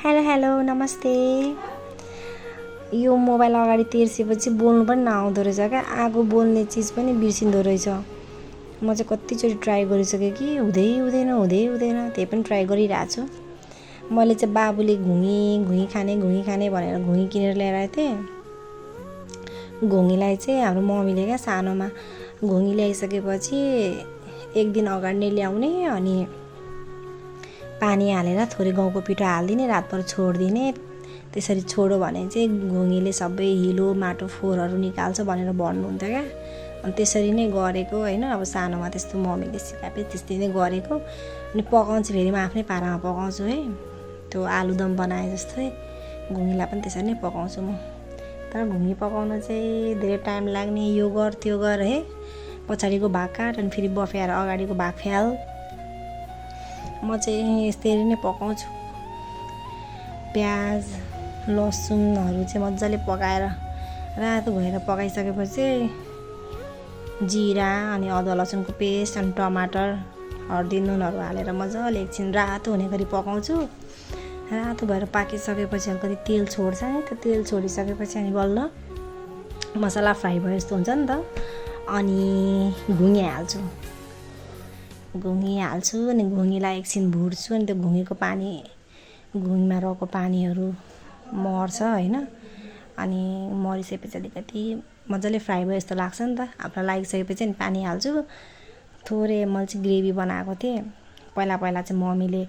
Hello hello नमस्ते। यो mobile अगाडि तेर्सेपछि बोल्नु पनि नआउँदो रहेछ क्या, आगो बोल्ने चिज पनि बिर्सिँदो रहेछ। म चाहिँ कतिचोटि ट्राई गरिसकेँ कि हुँदैन त्यही पनि ट्राई गरिरहेको छु। मैले चाहिँ बाबुले घुँगी खाने भनेर घुँगी किनेर ल्याएर आएको थिएँ। घुँगीलाई चाहिँ हाम्रो मम्मीले क्या सानोमा घुँगी ल्याइसकेपछि एक दिन अगाडि नै ल्याउने अनि पानी हालेर थोरै गहुँको पिठो हालिदिने, रातभर छोडिदिने। त्यसरी छोड्यो भने चाहिँ घुँगीले सबै हिलो माटो फोहोरहरू निकाल्छ भनेर भन्नुहुन्थ्यो क्या। अनि त्यसरी नै गरेको होइन। अब सानोमा त्यस्तो मम्मीले सिकाए त्यस्तै नै गरेको। अनि पकाउँछु फेरि म आफ्नै पारामा पकाउँछु है। त्यो आलुदम बनाए जस्तै घुँगीलाई पनि त्यसरी नै पकाउँछु म। तर घुँगी पकाउन चाहिँ धेरै टाइम लाग्ने, यो गर त्यो गर है। पछाडिको भाग काट अनि फेरि बफ्याएर अगाडिको भाग फ्याल। म चाहिँ यसरी नै पकाउँछु। प्याज लसुनहरू चाहिँ मजाले पकाएर रातो भएर पकाइसकेपछि जिरा अनि अदुवा लसुनको पेस्ट अनि टमाटर हर्दी नुनहरू हालेर मजाले एकछिन रातो हुने गरी पकाउँछु। रातो भएर पाकिसकेपछि अलिकति तेल छोड्छ नि, त्यो तेल छोडिसकेपछि अनि बल्ल मसला फ्राई भयो जस्तो हुन्छ नि त। अनि घुँगी हाल्छु अनि घुँगीलाई एकछिन भुट्छु। अनि त्यो घुँगीमा रहेको पानीहरू मर्छ होइन। अनि मरिसकेपछि अलिकति मजाले फ्राई भयो जस्तो लाग्छ नि त आफूलाई लागिसकेपछि अनि पानी हाल्छु थोरै। मैले चाहिँ ग्रेभी बनाएको थिएँ पहिला चाहिँ मम्मीले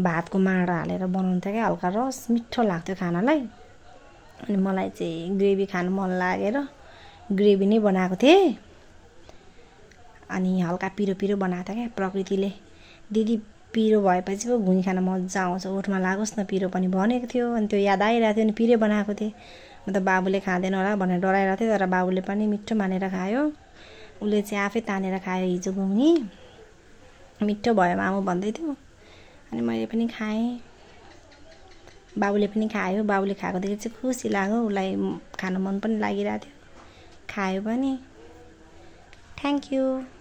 भातको माडा हालेर बनाउँथ्यो क्या, हल्का रस मिठो लाग्थ्यो खानालाई। अनि मलाई चाहिँ ग्रेभी खानु मन लागेर ग्रेभी नै बनाएको थिएँ। अनि हल्का पिरो बनाएको थियो क्या प्रकृतिले, दिदी पिरो भएपछि पो घुँगी खान मजा आउँछ, ओठमा लागोस् न पिरो पनि भनेको थियो। अनि त्यो याद आइरहेको थियो अनि पिरै बनाएको थिएँ। म त बाबुले खाँदैन होला भनेर डराइरहेको थिएँ, तर बाबुले पनि मिठो मानेर खायो। उसले चाहिँ आफै तानेर खायो हिजो घुँगी, मिठो भयो मामु भन्दै थियो। अनि मैले पनि खाएँ, बाबुले पनि खायो। बाबुले खाएको देखेर चाहिँ खुसी लाग्यो, उसलाई खानु मन पनि लागिरहेको थियो, खायो पनि। Thank you.